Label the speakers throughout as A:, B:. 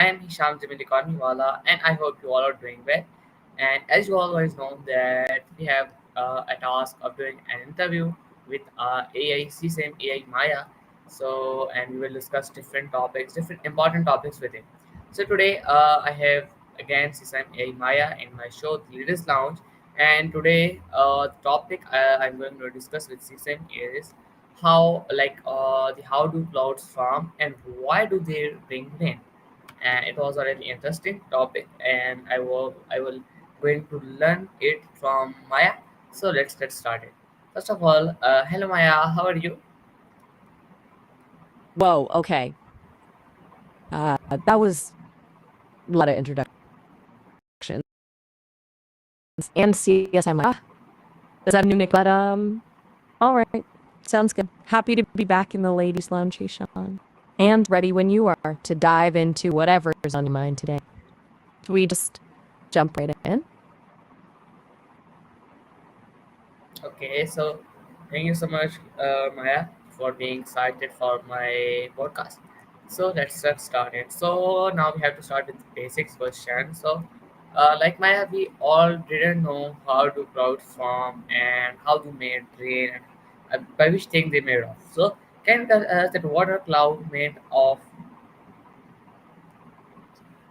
A: I am Hesham Jamil Economywala, and I hope you all are doing well. And as you always know, that we have a task of doing an interview with AI, CSAM AI Maya. So, and we will discuss different topics, different important topics with him. So today, I have again CSAM AI Maya in my show, The Leaders Lounge. And today, the topic I'm going to discuss with CSAM is how do clouds form and why do they bring rain, and it was a really interesting topic, and I will going to learn it from Maya. So let's get started. First of all, hello Maya, how are you?
B: Whoa, okay. That was a lot of introductions. And CSI, I'm like, does that have a new nick? But, all right. Sounds good. Happy to be back in the ladies' lounge, Sean. And ready when you are to dive into whatever's on your mind today. Should we just jump right in?
A: Okay, so thank you so much, Maya, for being excited for my podcast. So let's get started. So now we have to start with the basics question. So, like Maya, we all didn't know how do clouds form and how they made rain and by which thing they made of. So, can you tell us that what are cloud made of?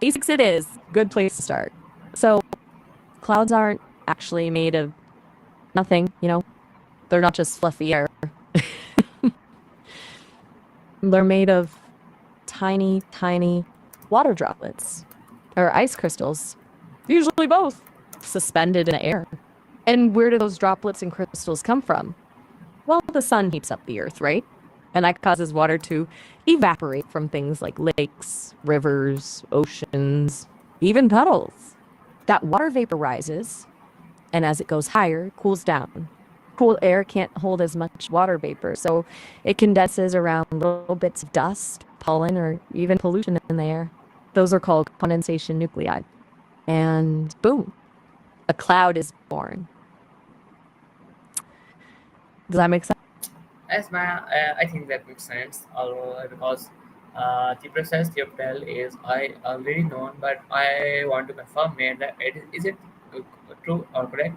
B: Basics it is. Good place to start. So, clouds aren't actually made of nothing, They're not just fluffy air. They're made of tiny, tiny water droplets or ice crystals, usually both, suspended in the air. And where do those droplets and crystals come from? Well, the sun heats up the earth, right? And that causes water to evaporate from things like lakes, rivers, oceans, even puddles. That water vaporizes, and as it goes higher, cools down. Cool air can't hold as much water vapor, so it condenses around little bits of dust, pollen, or even pollution in the air. Those are called condensation nuclei. And boom, a cloud is born. Does that make sense?
A: As Maya, I think that makes sense. Although because the process you tell is I already known, but I want to confirm it that is it true or correct.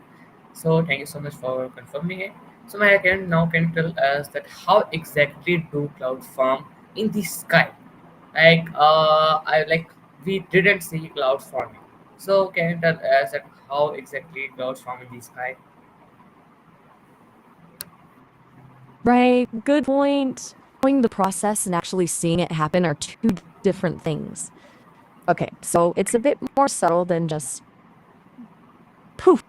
A: So thank you so much for confirming it. So Maya, can you tell us that how exactly do clouds form in the sky? I we didn't see clouds forming. So can you tell us that how exactly clouds form in the sky?
B: Right, good point. Knowing the process and actually seeing it happen are two different things. Okay, so it's a bit more subtle than just poof,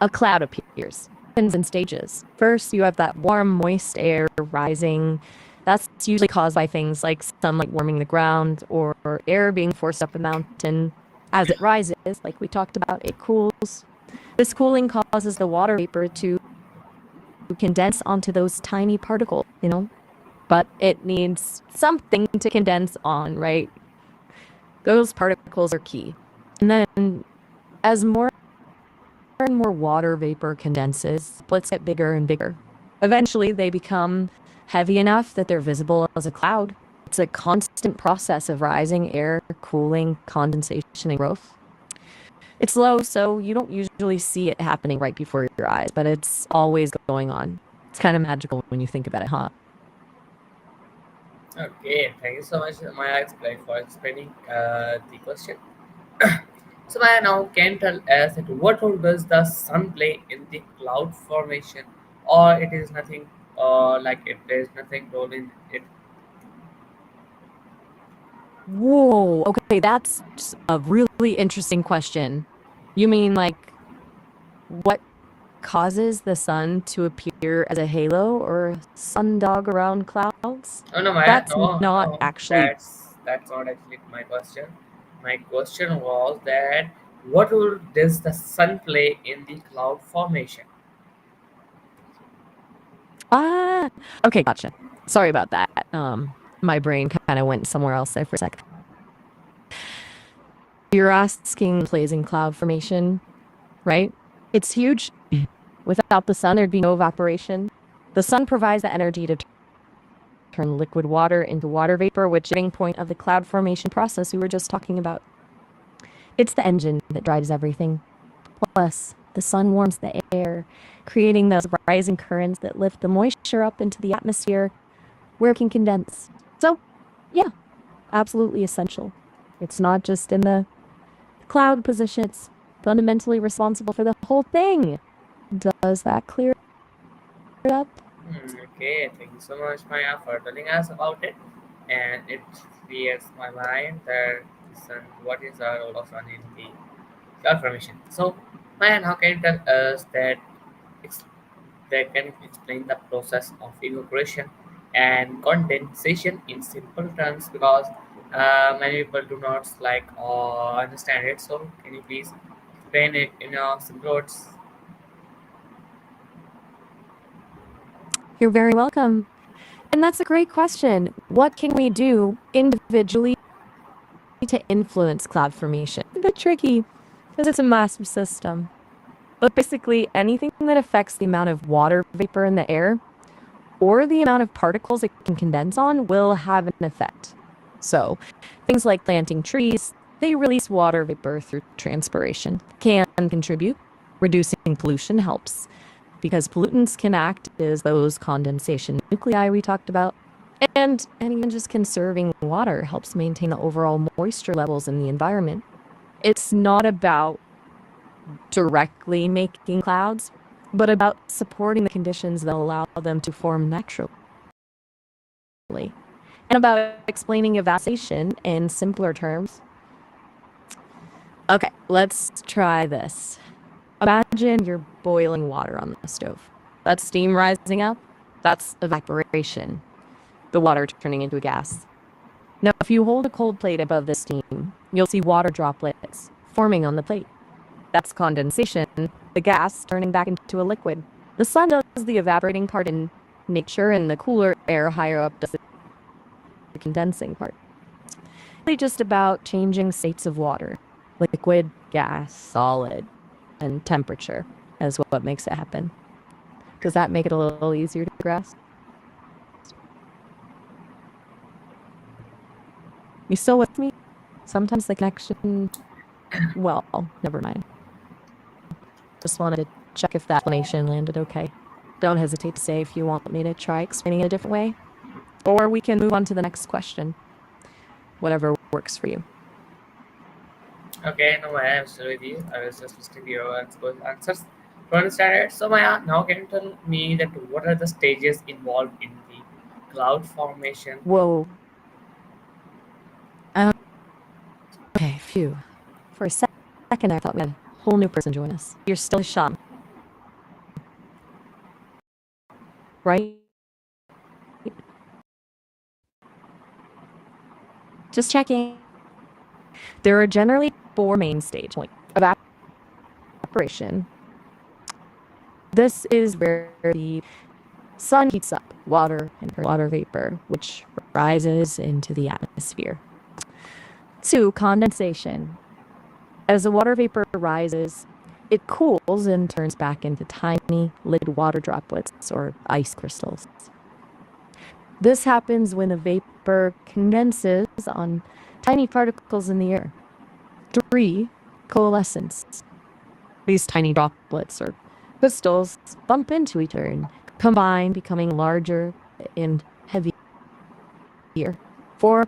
B: a cloud appears. Happens in stages. First, you have that warm, moist air rising. That's usually caused by things like sunlight warming the ground or air being forced up a mountain. As it rises, like we talked about, it cools. This cooling causes the water vapor to condense onto those tiny particles. But it needs something to condense on, right? Those particles are key. And then as more and more water vapor condenses, splits get bigger and bigger. Eventually, they become heavy enough that they're visible as a cloud. It's a constant process of rising air, cooling, condensation, and growth. It's slow, so you don't usually see it happening right before your eyes, but it's always going on. It's kind of magical when you think about it, huh?
A: Okay, thank you so much, Maya, for explaining the question. So Maya, now can tell us that what role does the sun play in the cloud formation, or it is nothing, like it there is nothing role in it.
B: Whoa, okay, that's a really interesting question. You mean like what causes the sun to appear as a halo or a sundog around clouds?
A: Oh no, Maya,
B: That's
A: no,
B: not
A: no,
B: actually
A: that's not actually my question. My question was that what role does the sun play in the cloud formation?
B: ah okay, gotcha. Sorry about that. My brain kind of went somewhere else there for a sec. You're asking plays in cloud formation, right? It's huge. Without the sun, there'd be no evaporation. The sun provides the energy to turn liquid water into water vapor, which is the point of the cloud formation process we were just talking about. It's the engine that drives everything. Plus, the sun warms the air, creating those rising currents that lift the moisture up into the atmosphere where it can condense. So, yeah, absolutely essential. It's not just in the cloud position, it's fundamentally responsible for the whole thing. Does that clear it up?
A: Okay, thank you so much, Maya, for telling us about it. And it clears my mind that sun, what is the role of sun in the cloud formation. So, Maya, how can you tell us that ex- that can explain the process of evaporation and condensation in simple terms because many people do not like or understand it. So, can you please explain it in a simple words?
B: You're very welcome. And that's a great question. What can we do individually to influence cloud formation? A bit tricky because it's a massive system. But basically, anything that affects the amount of water vapor in the air or the amount of particles it can condense on will have an effect. So, things like planting trees, they release water vapor through transpiration, can contribute. Reducing pollution helps because pollutants can act as those condensation nuclei we talked about. And even just conserving water helps maintain the overall moisture levels in the environment. It's not about directly making clouds, but about supporting the conditions that allow them to form naturally. And about explaining evaporation in simpler terms. Okay, let's try this. Imagine you're boiling water on the stove. That's steam rising up. That's evaporation. The water turning into a gas. Now, if you hold a cold plate above the steam, you'll see water droplets forming on the plate. That's condensation, the gas turning back into a liquid. The sun does the evaporating part in nature, and the cooler air higher up does the condensing part. It's really just about changing states of water, liquid, gas, solid, and temperature is what makes it happen. Does that make it a little easier to grasp? You still with me? Sometimes the connection, well, never mind. Just wanted to check if that explanation landed okay. Don't hesitate to say if you want me to try explaining it a different way. Or we can move on to the next question. Whatever works for you.
A: Okay, no, Maya, I'm still with you. I was just listening to your answers to understand it. So, Maya, now can you tell me that what are the stages involved in the cloud formation?
B: Whoa. Um, okay, phew. For a second, I thought we had a whole new person join us. You're still Hesham, right? Just checking. There are generally four main stages. Like evaporation. This is where the sun heats up water and water vapor, which rises into the atmosphere. Two, condensation. As the water vapor rises, it cools and turns back into tiny liquid water droplets or ice crystals. This happens when the vapor condenses on tiny particles in the air. Three, coalescence. These tiny droplets or crystals bump into each other and combine, becoming larger and heavier. Four,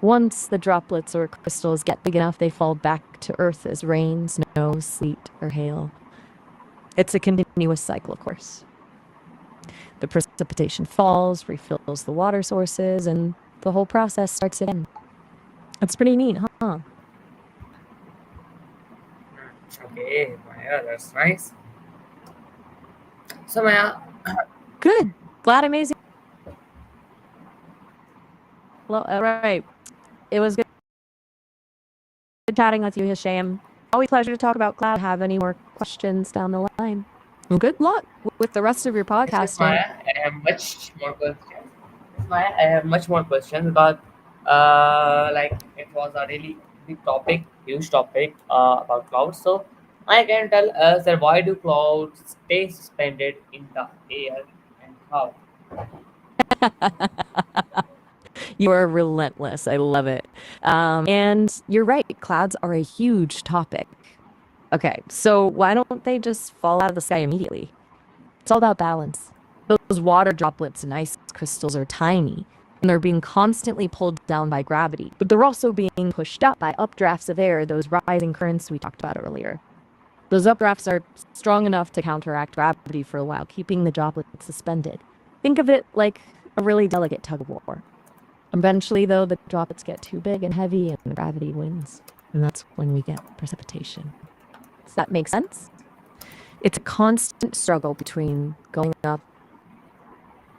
B: once the droplets or crystals get big enough, they fall back to Earth as rain, snow, sleet, or hail. It's a continuous cycle, of course. The precipitation falls, refills the water sources, and the whole process starts again. It's pretty neat, huh?
A: Okay, Maya, that's nice. So, Maya,
B: Good. Glad I'm amazing. All right. It was good chatting with you, Hesham. Always a pleasure to talk about cloud. Have any more questions down the line? Well, good luck with the rest of your
A: yes,
B: podcasting.
A: Maya, I have much more questions. Yes, Maya, I have much more questions because, like, it was a really big topic, huge topic about clouds. So, I can tell us that why do clouds stay suspended in the air and how?
B: You are relentless. I love it. And you're right, clouds are a huge topic. Okay, so why don't they just fall out of the sky immediately? It's all about balance. Those water droplets and ice crystals are tiny, and they're being constantly pulled down by gravity, but they're also being pushed up by updrafts of air, those rising currents we talked about earlier. Those updrafts are strong enough to counteract gravity for a while, keeping the droplets suspended. Think of it like a really delicate tug of war. Eventually, though, the droplets get too big and heavy, and gravity wins. And that's when we get precipitation. Does that make sense? It's a constant struggle between going up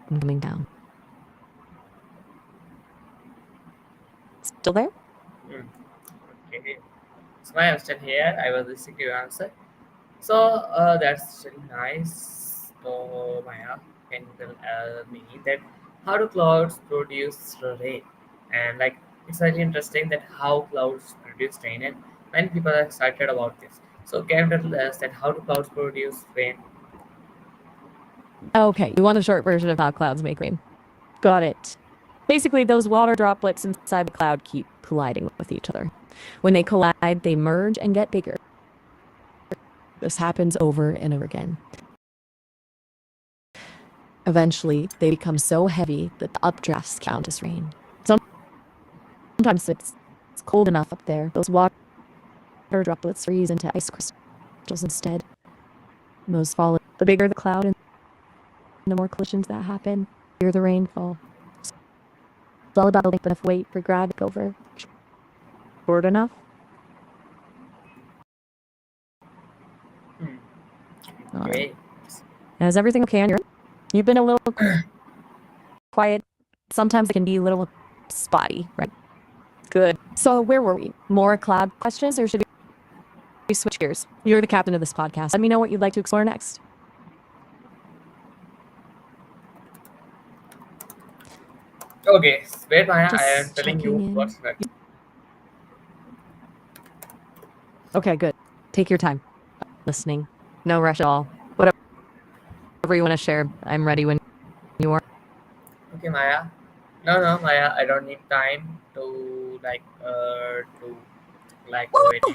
B: and coming down. Still there?
A: Hmm. Okay. So I'm still here. I was listening to your answer. So that's really nice. So Maya, can you tell me that how do clouds produce rain? And like it's really interesting that how clouds produce rain, and many people are excited about this. So can you tell us that how do clouds produce rain?
B: Okay, you want a short version of how clouds make rain. Got it. Basically, those water droplets inside the cloud keep colliding with each other. When they collide, they merge and get bigger. This happens over and over again. Eventually, they become so heavy that the updrafts count as rain. Sometimes it's cold enough up there. Those water droplets freeze into ice crystals instead. And those fall. The bigger the cloud and the more collisions that happen, the bigger the rainfall. It's all about building up enough weight for gravity to go over. Short enough?
A: Hmm.
B: All right.
A: Okay.
B: Is everything okay on your end? You've been a little quiet. Sometimes it can be a little spotty, right? Good. So where were we? More cloud questions, or should we switch gears? You're the captain of this podcast. Let me know what you'd like to explore next.
A: Okay. Wait, Maya. I am
B: Just
A: telling
B: checking
A: you
B: in.
A: what's next.
B: Okay, good. Take your time. Listening. No rush at all. Whatever you want to share, I'm ready when you are.
A: Okay, Maya. No, no, Maya. I don't need time to wait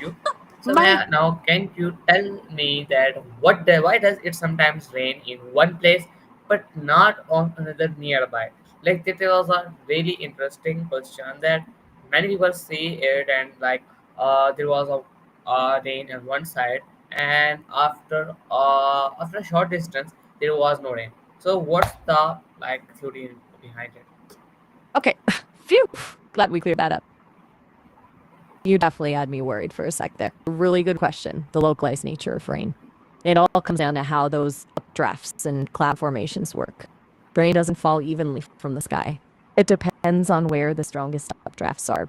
A: you. So
B: My
A: Maya, now can you tell me that why does it sometimes rain in one place but not on another nearby? Like that was a really interesting question that many people see it, and there was a rain on one side, and after a short distance there was no rain. So what's the theory behind it?
B: okay. Phew. Glad we cleared that up. You definitely had me worried for a sec there. Really good question. The localized nature of rain. It all comes down to how those updrafts and cloud formations work. Rain doesn't fall evenly from the sky. It depends on where the strongest updrafts are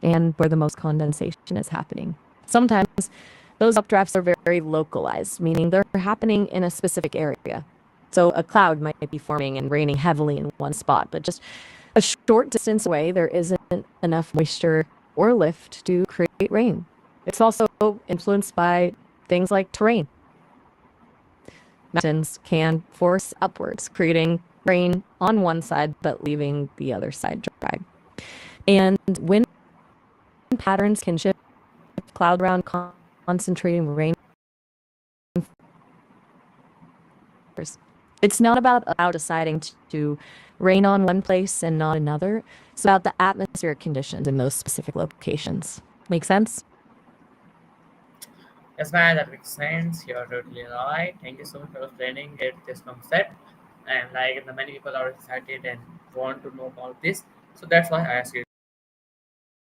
B: and where the most condensation is happening. Sometimes those updrafts are very localized, meaning they're happening in a specific area. So a cloud might be forming and raining heavily in one spot, but just a short distance away, there isn't enough moisture or lift to create rain. It's also influenced by things like terrain. Mountains can force upwards, creating rain on one side but leaving the other side dry. And wind patterns can shift cloud around, concentrating rain. It's not about a cloud deciding to rain on one place and not another. It's about the atmospheric conditions in those specific locations. Make sense?
A: Yes, man, that makes sense. You're totally right. Thank you so much for explaining it, this concept. And the many people are excited and want to know about this. So that's why I asked you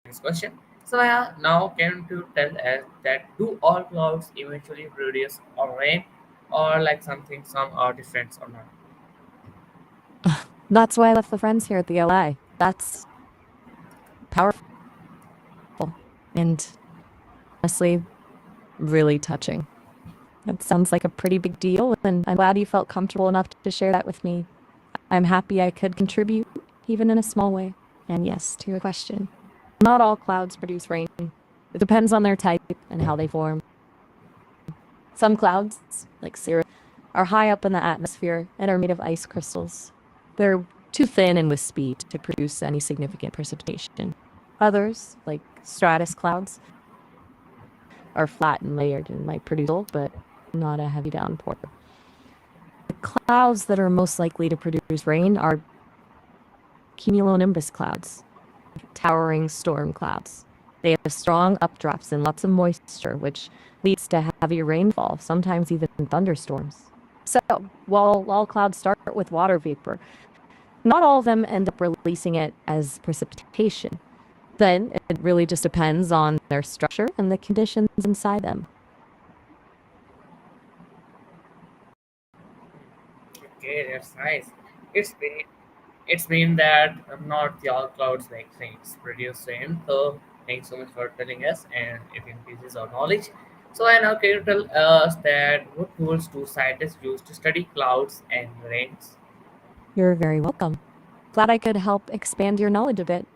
A: this question. So yeah, now can you tell us that do all clouds eventually produce or rain, or some are different or not?
B: That's why I left the friends here at the LI. That's powerful and honestly really touching. That sounds like a pretty big deal, and I'm glad you felt comfortable enough to share that with me. I'm happy I could contribute, even in a small way. And yes, to your question, not all clouds produce rain. It depends on their type and how they form. Some clouds, like cirrus, are high up in the atmosphere and are made of ice crystals. They're too thin and wispy to produce any significant precipitation. Others, like stratus clouds, are flat and layered and might produce a little, but not a heavy downpour. The clouds that are most likely to produce rain are cumulonimbus clouds, towering storm clouds. They have strong updrafts and lots of moisture, which leads to heavy rainfall, sometimes even thunderstorms. So, while all clouds start with water vapor, not all of them end up releasing it as precipitation. Then it really just depends on their structure and the conditions inside them.
A: Okay, that's nice. It's been it's been that not the all clouds make things produce rain. So thanks so much for telling us, and it increases our knowledge. So and now can you tell us that what tools do scientists use to study clouds and rains?
B: You're very welcome. Glad I could help expand your knowledge a bit.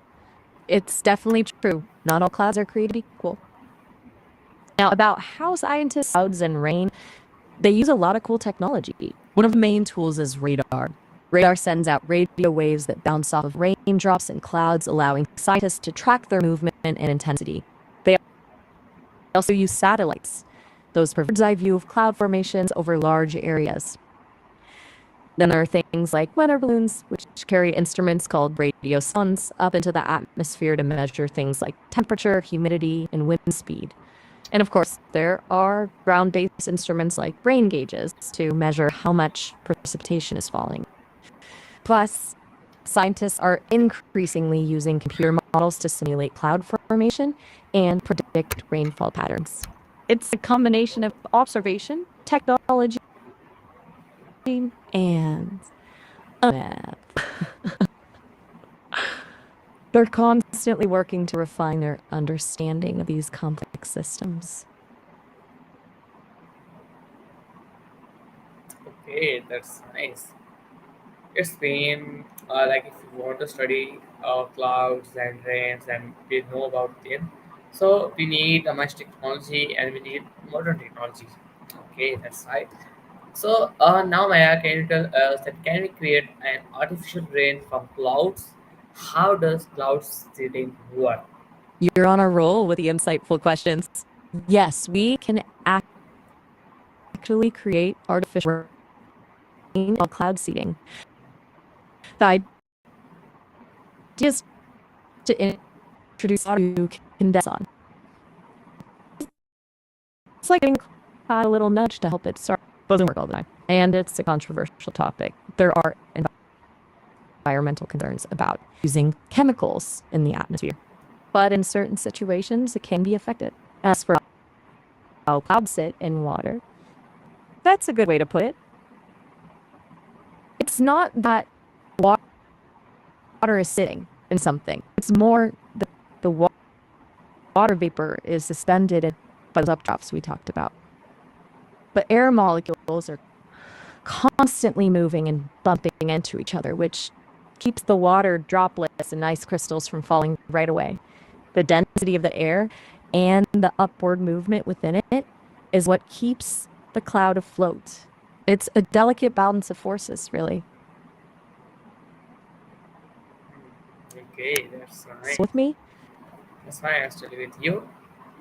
B: It's definitely true. Not all clouds are created equal. Now, about how scientists clouds and rain, they use a lot of cool technology. One of the main tools is radar. Radar sends out radio waves that bounce off of raindrops and clouds, allowing scientists to track their movement and intensity. They also use satellites. Those provide a bird's-eye view of cloud formations over large areas. Then there are things like weather balloons, which carry instruments called radiosondes up into the atmosphere to measure things like temperature, humidity, and wind speed. And of course, there are ground-based instruments like rain gauges to measure how much precipitation is falling. Plus, scientists are increasingly using computer models to simulate cloud formation and predict rainfall patterns. It's a combination of observation, technology, and math. They're constantly working to refine their understanding of these complex systems.
A: Okay, that's nice. It's been like if you want to study clouds and rains and we know about them, so we need a much technology and we need modern technology. Okay, that's right. So now Maya, can you tell us that can we create an artificial rain from clouds? How does cloud seeding work?
B: You're on a roll with the insightful questions. Yes, we can actually create artificial rain while cloud seeding. The idea is to introduce water to condense on. It's like giving a little nudge to help it start. Doesn't work all the time. And it's a controversial topic. There are environmental concerns about using chemicals in the atmosphere. But in certain situations, it can be effective. As for how clouds sit in water, that's a good way to put it. It's not that water is sitting in something. It's more that the water vapor is suspended by those updrafts we talked about. But air molecules are constantly moving and bumping into each other, which keeps the water droplets and ice crystals from falling right away. The density of the air and the upward movement within it is what keeps the cloud afloat. It's a delicate balance of forces, really.
A: Okay, that's nice.
B: With me?
A: That's fine. I'm still with you.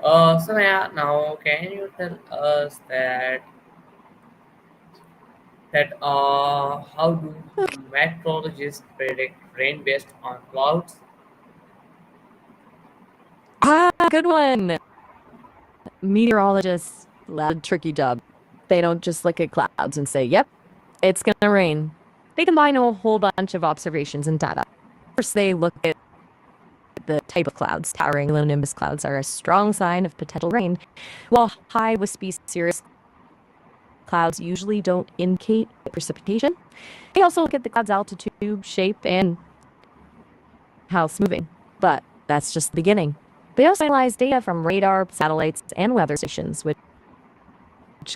A: So Maya, now can you tell us that how do meteorologists predict rain based on clouds?
B: Good one. Meteorologists, loud, tricky job. They don't just look at clouds and say, yep, it's going to rain. They combine a whole bunch of observations and data. First, they look at the type of clouds. Towering cumulonimbus clouds are a strong sign of potential rain, while high wispy cirrus clouds usually don't indicate precipitation. They also look at the cloud's altitude, shape, and how it's moving. But that's just the beginning. They also analyze data from radar, satellites, and weather stations, which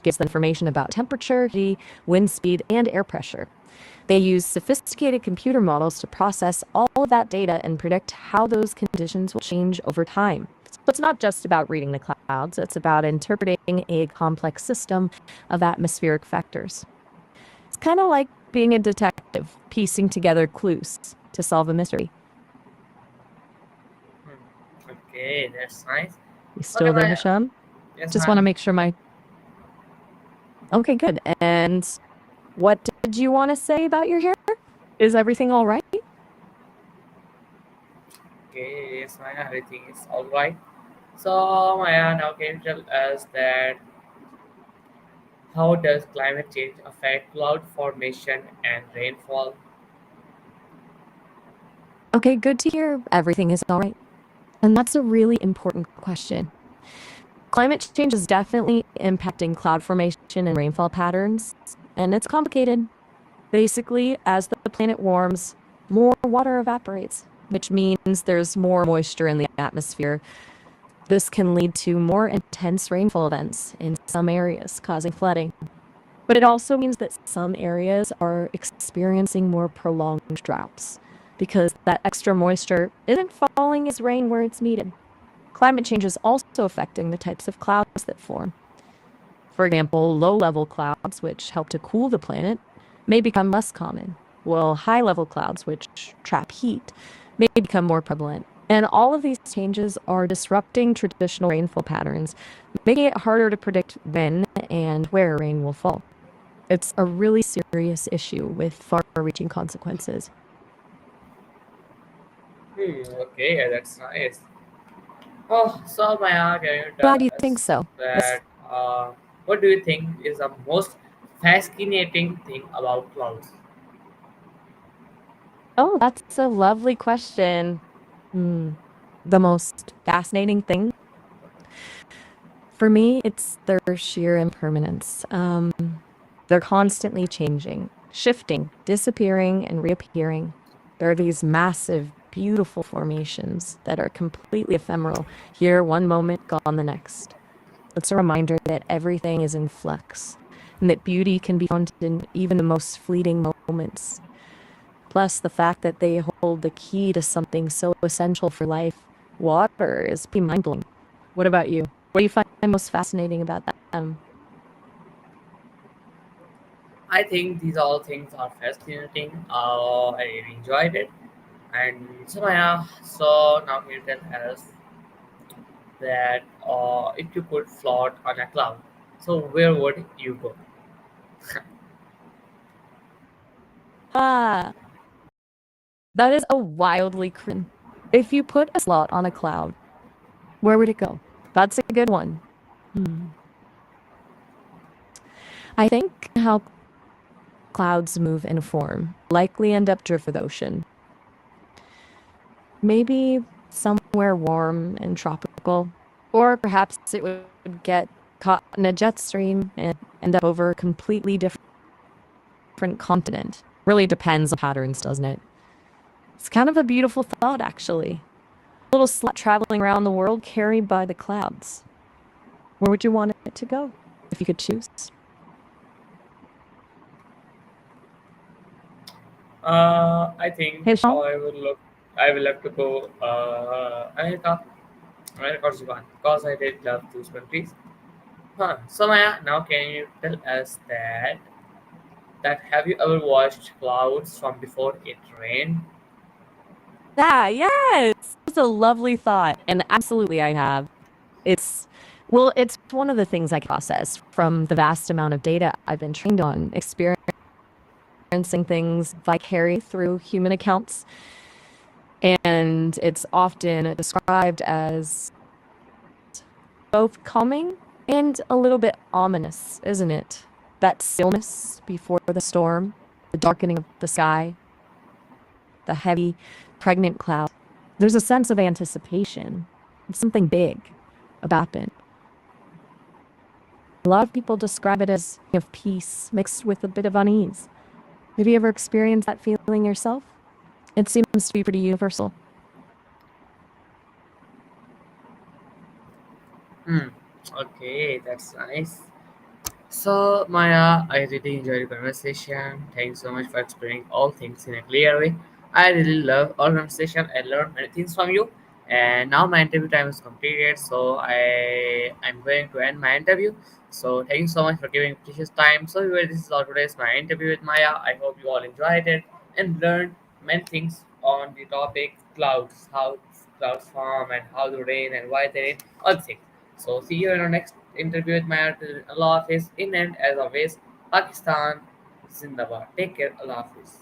B: gives them information about temperature, wind speed, and air pressure. They use sophisticated computer models to process all of that data and predict how those conditions will change over time. So it's not just about reading the clouds, it's about interpreting a complex system of atmospheric factors. It's kind of like being a detective. piecing together clues to solve a mystery.
A: Okay, that's nice.
B: You
A: Okay,
B: still there,
A: Maya.
B: Hesham?
A: Yes,
B: Just want to
A: ma'am.
B: make sure my. Okay, good. And what did you want to say about your hair? Is everything all right?
A: Okay, yes, Maya. Everything is all right. So, Maya, now can you tell us that how does climate change affect cloud formation and rainfall?
B: Okay, good to hear everything is all right. And that's a really important question. Climate change is definitely impacting cloud formation and rainfall patterns, and it's complicated. Basically, as the planet warms, more water evaporates, which means there's more moisture in the atmosphere. This can lead to more intense rainfall events in some areas, causing flooding. But it also means that some areas are experiencing more prolonged droughts because that extra moisture isn't falling as rain where it's needed. Climate change is also affecting the types of clouds that form. For example, low level clouds, which help to cool the planet, may become less common, while high level clouds, which trap heat, may become more prevalent. And all of these changes are disrupting traditional rainfall patterns, making it harder to predict when and where rain will fall. It's a really serious issue with far reaching consequences.
A: Okay, that's nice. Oh, so Maya, can you
B: Why
A: tell
B: do you think
A: us
B: so?
A: that what do you think is the most fascinating thing about clouds?
B: Oh, that's a lovely question. Hmm. The most fascinating thing for me, it's their sheer impermanence. They're constantly changing, shifting, disappearing, and reappearing. There are these massive, beautiful formations that are completely ephemeral, here one moment, gone the next. It's a reminder that everything is in flux and that beauty can be found in even the most fleeting moments. Plus, the fact that they hold the key to something so essential for life, water, is pretty mind blowing. What about you? What do you find most fascinating about them?
A: I think these all things are fascinating. I really enjoyed it. And so Maya, so now can you tell us that if you could float on a cloud, so where would you go?
B: Ah, that is a wildly If you put a slot on a cloud, where would it go? That's a good one. Hmm. I think how clouds move and form likely end up drift with ocean. Maybe somewhere warm and tropical. Or perhaps it would get caught in a jet stream and end up over a completely different continent. Really depends on patterns, doesn't it? It's kind of a beautiful thought, actually. A little slot traveling around the world carried by the clouds. Where would you want it to go if you could choose?
A: I think
B: Hey, Sean?
A: I will look. I will have to go America, America or Japan, because I did love those countries. Huh. So Maya, now can you tell us that have you ever watched clouds from before it rained?
B: Yeah, yes. It's a lovely thought. And absolutely, I have. It's, well, it's one of the things I can process from the vast amount of data I've been trained on, experiencing things vicariously through human accounts. And it's often described as both calming and a little bit ominous, isn't it? That stillness before the storm, the darkening of the sky, the heavy, pregnant cloud. There's a sense of anticipation. It's something big about it. A lot of people describe it as of peace mixed with a bit of unease. Have you ever experienced that feeling yourself? It seems to be pretty universal.
A: Hmm. Okay, that's nice. So Maya, I really enjoyed the conversation. Thanks so much for explaining all things in a clear way. I really love our conversation. I learned many things from you. And now my interview time is completed, so I'm going to end my interview. So thank you so much for giving precious time. So anyway, this is all today's my interview with Maya. I hope you all enjoyed it and learned many things on the topic clouds, how clouds form and how they rain and why they rain, all the things. So see you in our next interview with Maya. Till Allah Hafiz. In and as always, Pakistan Zindabad. Take care. Allah Hafiz.